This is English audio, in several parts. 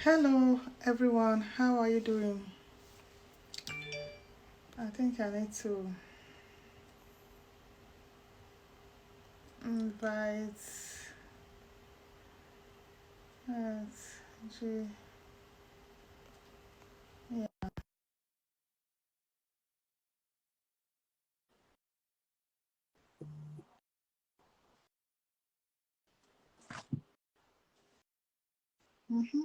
Hello everyone, how are you doing? I think I need to invite yes, G, yeah. Mm-hmm.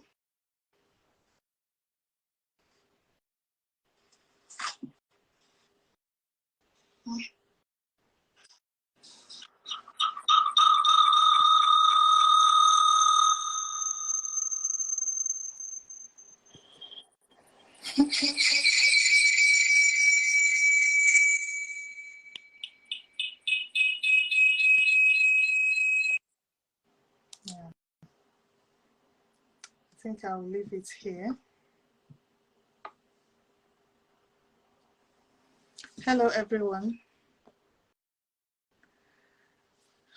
Yeah, I think I'll leave it here. Hello everyone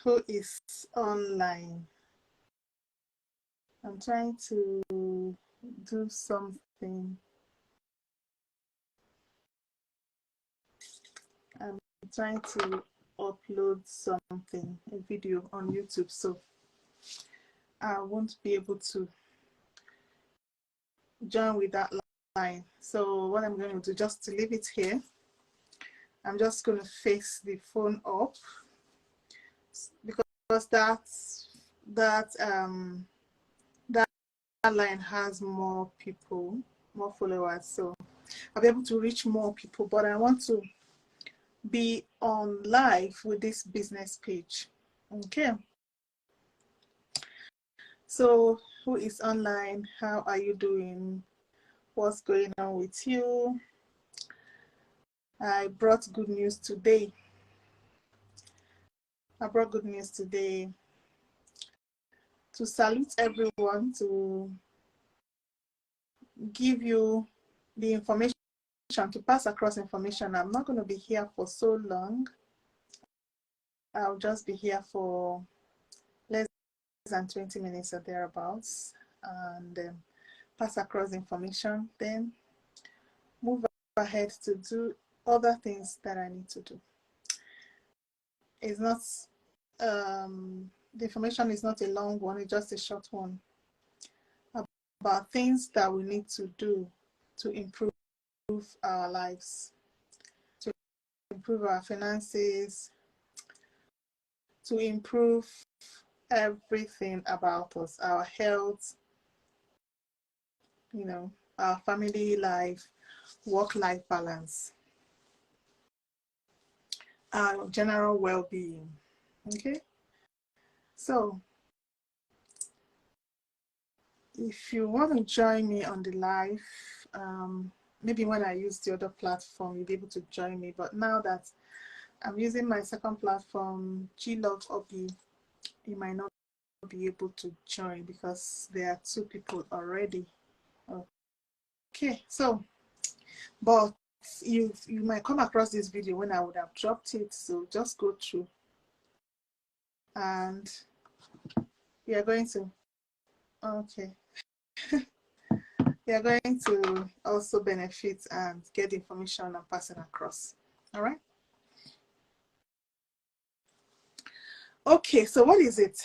who is online. I'm trying to do something. I'm trying to upload something, a video on YouTube, so I won't be able to join with that line. So what I'm going to do, just to leave it here, I'm just going to face the phone up because that line has more people, more followers, so I'll be able to reach more people. But I want to be on live with this business page. Okay, so who is online? How are you doing? What's going on with you? I brought good news today. I brought good news today to salute everyone, to give you the information, to pass across information. I'm not going to be here for so long. I'll just be here for less than 20 minutes or thereabouts, and pass across information, then move ahead to do other things that I need to do. It's not, the information is not a long one, it's just a short one about things that we need to do to improve our lives, to improve our finances, to improve everything about us, our health, our family life, work-life balance, our general well-being. Okay, so if you want to join me on the live, maybe when I use the other platform, you'll be able to join me. But now that I'm using my second platform, Glove Obi, you might not be able to join because there are two people already. Okay, so but you might come across this video when I would have dropped it, so just go through and you're going to, okay, you're going to also benefit and get information and pass it across. All right. Okay, so what is it?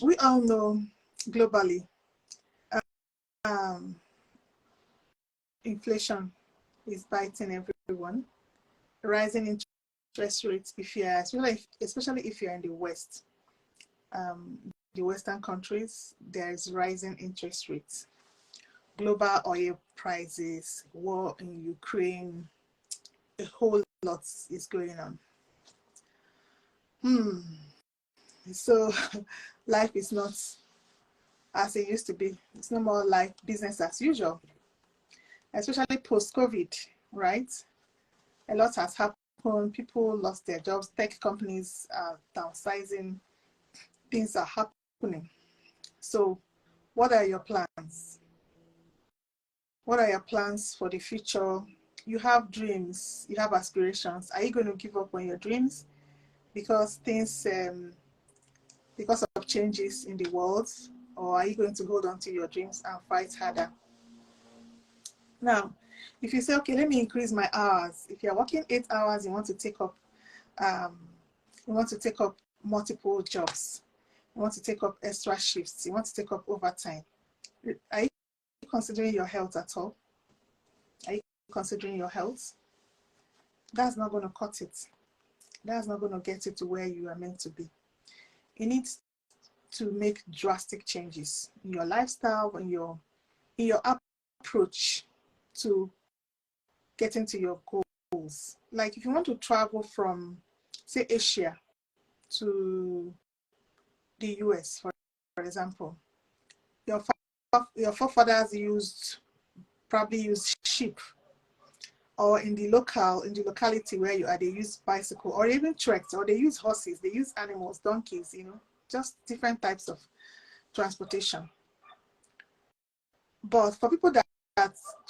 We all know globally, um, inflation is biting everyone. Rising interest rates, if you're, especially if you're in the West, um, the Western countries, there is rising interest rates. Global oil prices, war in Ukraine, a whole lot is going on. So life is not as it used to be. It's no more like business as usual, especially post-COVID, right? A lot has happened. People lost their jobs. Tech companies are downsizing. Things are happening. So what are your plans? What are your plans for the future? You have dreams, you have aspirations. Are you going to give up on your dreams because things, because of changes in the world? or are you going to hold on to your dreams and fight harder? Now, if you say, okay, let me increase my hours. If you're working 8 hours, you want to take up multiple jobs. You want to take up extra shifts. You want to take up overtime. Are you considering your health at all? Are you considering your health? That's not going to cut it. That's not going to get you to where you are meant to be. You need to make drastic changes in your lifestyle, in your approach to getting to your goals. Like if you want to travel from, say, Asia to the US, for example, your forefathers probably used sheep, or in the locality where you are, they use bicycle, or even treks, or they use horses, they use animals, donkeys, just different types of transportation. But for people that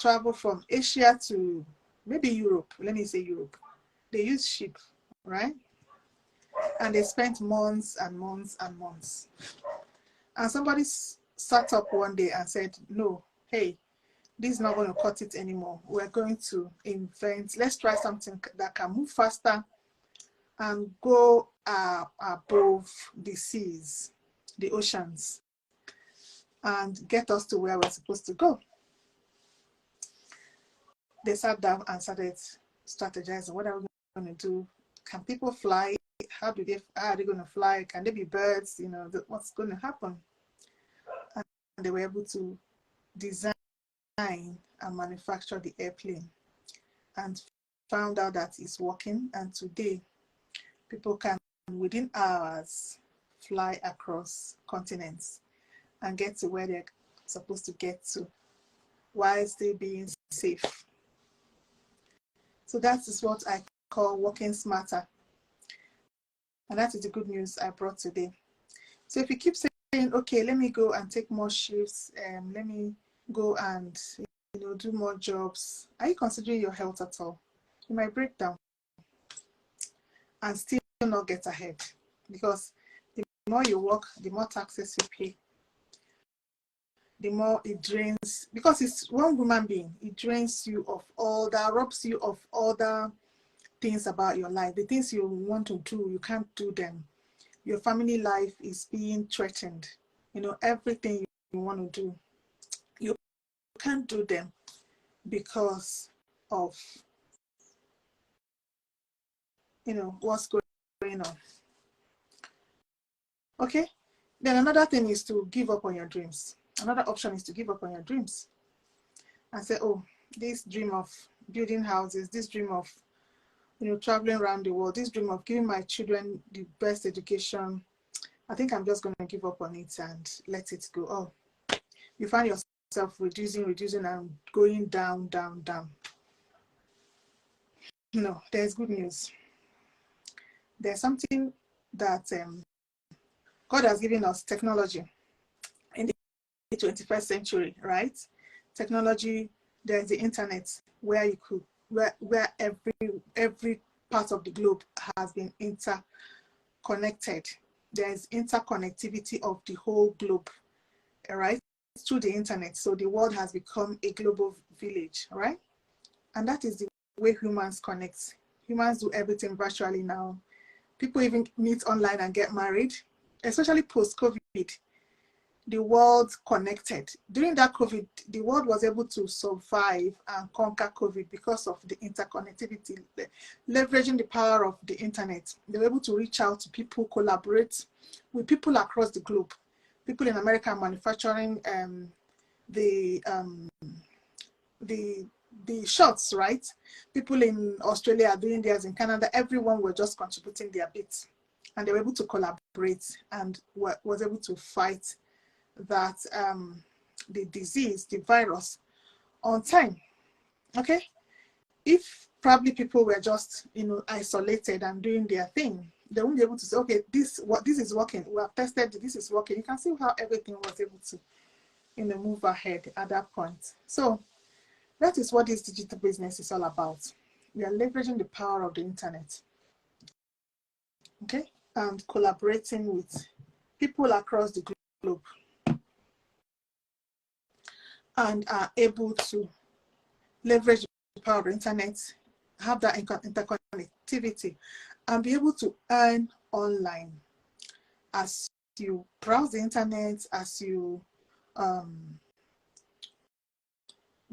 travel from Asia to maybe Europe, let me say Europe, they use sheep, right? And they spent months and months and months. And somebody sat up one day and said, no, hey, this is not going to cut it anymore. We're going to invent, let's try something that can move faster and go above the seas, the oceans, and get us to where we're supposed to go. They sat down and started strategizing. What are we going to do? Can people fly? How are they going to fly? Can they be birds? What's going to happen? And they were able to design and manufacture the airplane, and found out that it's working. And today, people can, within hours, fly across continents and get to where they're supposed to get to while still being safe. So that is what I call working smarter. And that is the good news I brought today. So if you keep saying, okay, let me go and take more shifts, let me go and do more jobs, are you considering your health at all? You might break down and still not get ahead, because the more you work, the more taxes you pay, the more it drains, because it's one human being. It drains you of all that, robs you of other things about your life. The things you want to do, you can't do them. Your family life is being threatened. Everything you want to do, you can't do them because of what's going on. Okay, then another thing is to give up on your dreams. Another option is to give up on your dreams and say, oh, this dream of building houses, this dream of traveling around the world, this dream of giving my children the best education, I think I'm just going to give up on it and let it go. Oh, you find yourself reducing and going down. No, there's good news. There's something that God has given us, technology, in the 21st century, right? Technology, there's the internet where you could, where every part of the globe has been interconnected. There's interconnectivity of the whole globe, right? Through the internet. So the world has become a global village, right? And that is the way humans connect. Humans do everything virtually now. People even meet online and get married, especially post-COVID. The world connected. During that COVID, the world was able to survive and conquer COVID because of the interconnectivity, leveraging the power of the internet. They were able to reach out to people, collaborate with people across the globe. People in America manufacturing the shots, right? People in Australia are doing theirs, in Canada. Everyone were just contributing their bits, and they were able to collaborate and was able to fight that the disease, the virus, on time. Okay, if probably people were just isolated and doing their thing, they won't be able to say, okay, this is working. We have tested this is working. You can see how everything was able to move ahead at that point. So that is what this digital business is all about. We are leveraging the power of the internet, okay, and collaborating with people across the globe. and are able to leverage the power of the internet, have that interconnectivity, and be able to earn online as you browse the internet, as you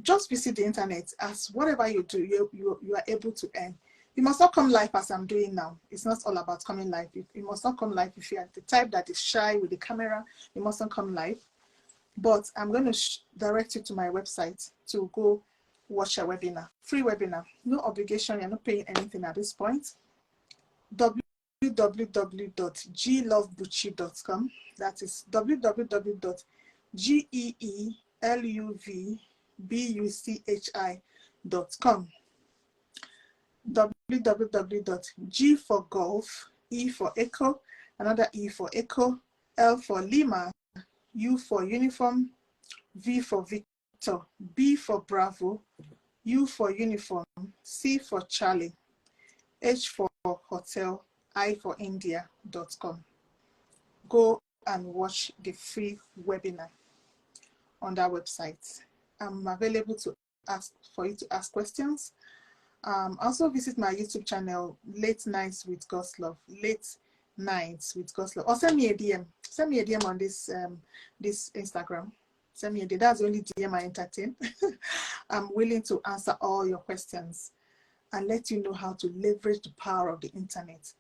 just visit the internet, as whatever you do, you are able to earn. You must not come live as I'm doing now. It's not all about coming live. You must not come live if you are the type that is shy with the camera. You mustn't come live. But I'm going to direct you to my website to go watch a webinar, free webinar, no obligation. You're not paying anything at this point. www.glovbuchi.com. That is www.geeluvbuchi.com. www.g for golf, E for echo, another E for echo, L for Lima, U for uniform, V for Victor, B for Bravo, U for uniform, C for Charlie, H for hotel, I for India.com. Go and watch the free webinar on that website. I'm available to ask for you to ask questions. Also visit my YouTube channel, Late Nights with God's Love. Late Nights with God's Love. Or send me a DM. Send me a DM on this this Instagram. Send me a DM. That's the only DM I entertain. I'm willing to answer all your questions and let you know how to leverage the power of the internet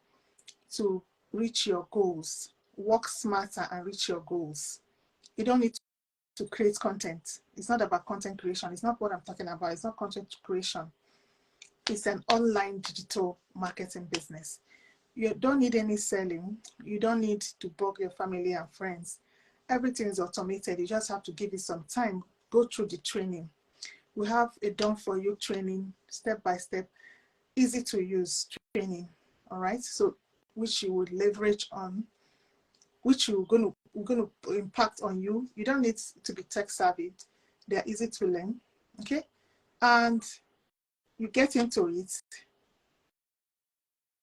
to reach your goals. Work smarter and reach your goals. You don't need to create content. It's not about content creation. It's not what I'm talking about. It's not content creation. It's an online digital marketing business. You don't need any selling. You don't need to bug your family and friends. Everything is automated. You just have to give it some time. Go through the training. We have a done-for-you training, step by step, easy to use training. All right. So which you would leverage on, which you're going to impact on you. You don't need to be tech savvy. They're easy to learn. Okay. And you get into it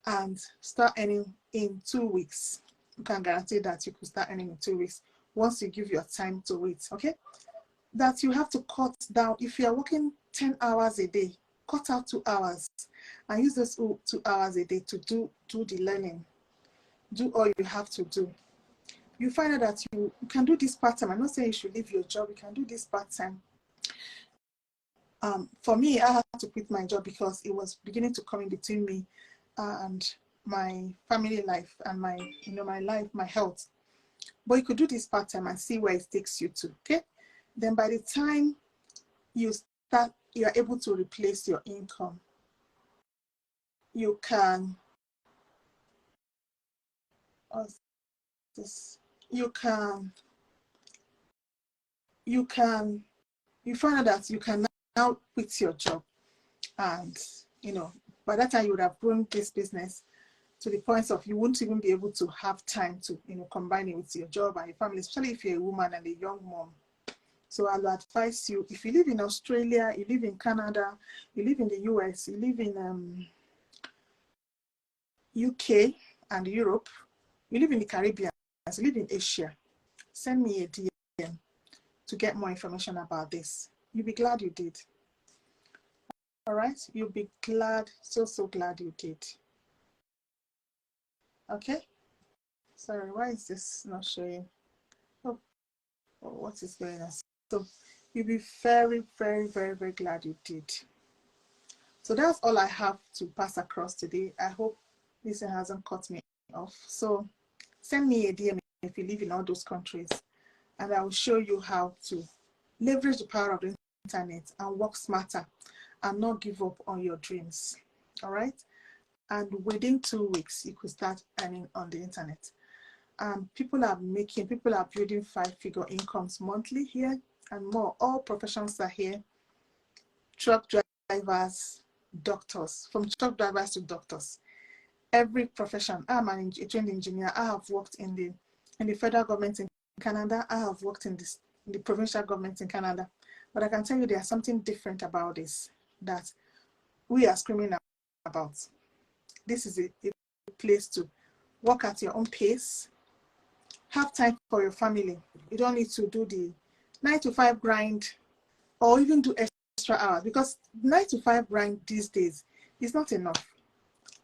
and start earning in 2 weeks. You can guarantee that you could start earning in 2 weeks once you give your time to it. Okay. That you have to cut down. If you are working 10 hours a day, cut out 2 hours and use those 2 hours a day to do the learning. Do all you have to do. You find out that you can do this part-time. I'm not saying you should leave your job. You can do this part-time. For me, I had to quit my job because it was beginning to come in between me and my family life and my life, my health. But you could do this part-time and see where it takes you to. Okay. Then by the time you are able to replace your income, you can you find out that you can now quit your job, and by that time you would have grown this business to the point of you won't even be able to have time to combine it with your job and your family, especially if you're a woman and a young mom. So I'll advise you, if you live in Australia, you live in Canada, you live in the US, you live in UK and Europe, you live in the Caribbean, you live in Asia, send me a DM to get more information about this. You'll be glad you did. All right? You'll be glad, so glad you did. Okay? Sorry, why is this not showing? Oh, what is going on? So you'll be very, very, very, very glad you did. So that's all I have to pass across today. I hope this hasn't cut me off. So send me a DM if you live in all those countries, and I will show you how to leverage the power of the internet and work smarter and not give up on your dreams. All right? And within 2 weeks, you could start earning on the internet. People are building 5-figure incomes monthly here and more. All professions are here. Truck drivers, doctors, from truck drivers to doctors. Every profession. I'm a trained engineer. I have worked in the federal government in Canada. I have worked in the provincial government in Canada. But I can tell you there's something different about this that we are screaming about. This is a place to work at your own pace. Have time for your family. You don't need to do the 9 to 5 grind or even do extra hours, because 9 to 5 grind these days is not enough.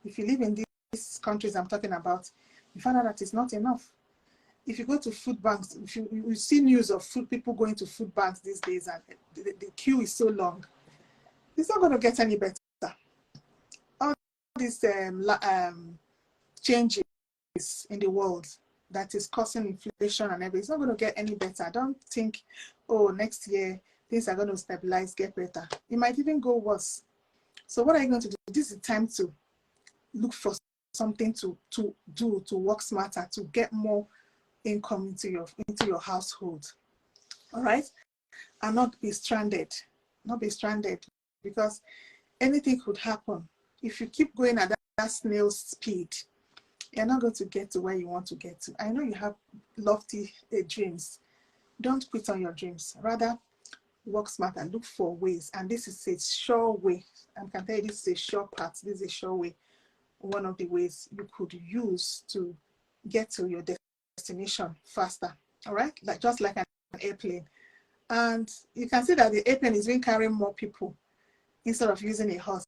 If you live in these countries I'm talking about, you find out that it's not enough. If you go to food banks, if you see news of food people going to food banks these days, and the queue is so long, it's not going to get any better. All these changes in the world that is causing inflation and everything, it's not going to get any better. I don't think, oh, next year things are going to stabilize, get better. It might even go worse. So what are you going to do? This is the time to look for something to do, to work smarter, to get more income into your household. All right, and not be stranded. Not be stranded, because anything could happen. If you keep going at that snail speed, you're not going to get to where you want to get to. I know you have lofty dreams. Don't quit on your dreams. Rather, work smart and look for ways. And this is a sure way. I can tell you this is a sure path. This is a sure way. One of the ways you could use to get to your destination faster. All right? Just like an airplane. And you can see that the airplane is even carrying more people instead of using a horse.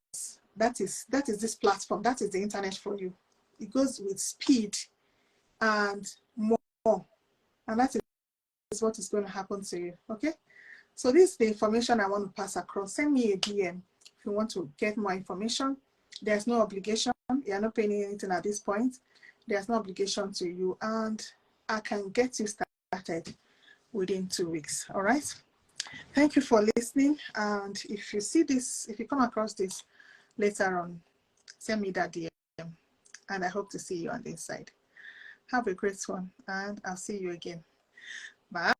That is this platform. That is the internet for you. It goes with speed and more. And that is what is going to happen to you. Okay? So this is the information I want to pass across. Send me a DM if you want to get more information. There's no obligation. You're not paying anything at this point. There's no obligation to you. And I can get you started within 2 weeks. All right? Thank you for listening. And if you see this, if you come across this later on, send me that DM. And I hope to see you on the inside. Have a great one, and I'll see you again. Bye.